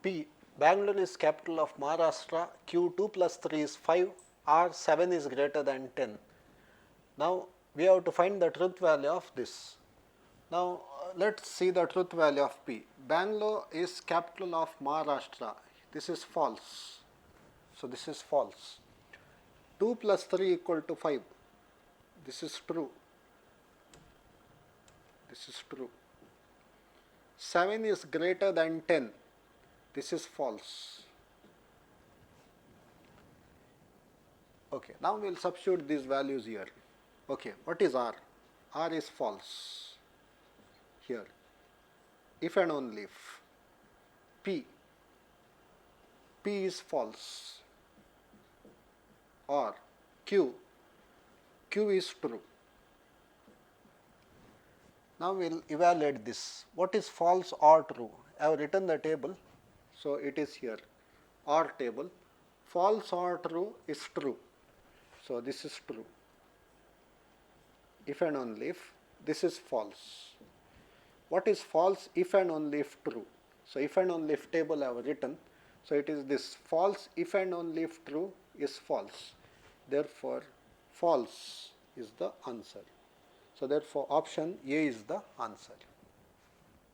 P. Bangalore is capital of Maharashtra. Q 2 plus 3 is 5. R 7 is greater than 10. Now we have to find the truth value of this. Now let's see the truth value of P. Bangalore is capital of Maharashtra. This is false. So this is false. 2 plus 3 equal to 5. This is true. This is true. 7 is greater than 10. This is false. Okay, now we will substitute these values here. Okay, what is R? R is false. Here. If and only if. P. P is false. Or Q. Q is true. Now we will evaluate this. What is false or true? I have written the table. So it is here. Or table. False or true is true. So this is true. If and only if. This is false. What is false if and only if true? So if and only if table I have written. So it is this. False if and only if true is false. Therefore false is the answer. So therefore option A is the answer.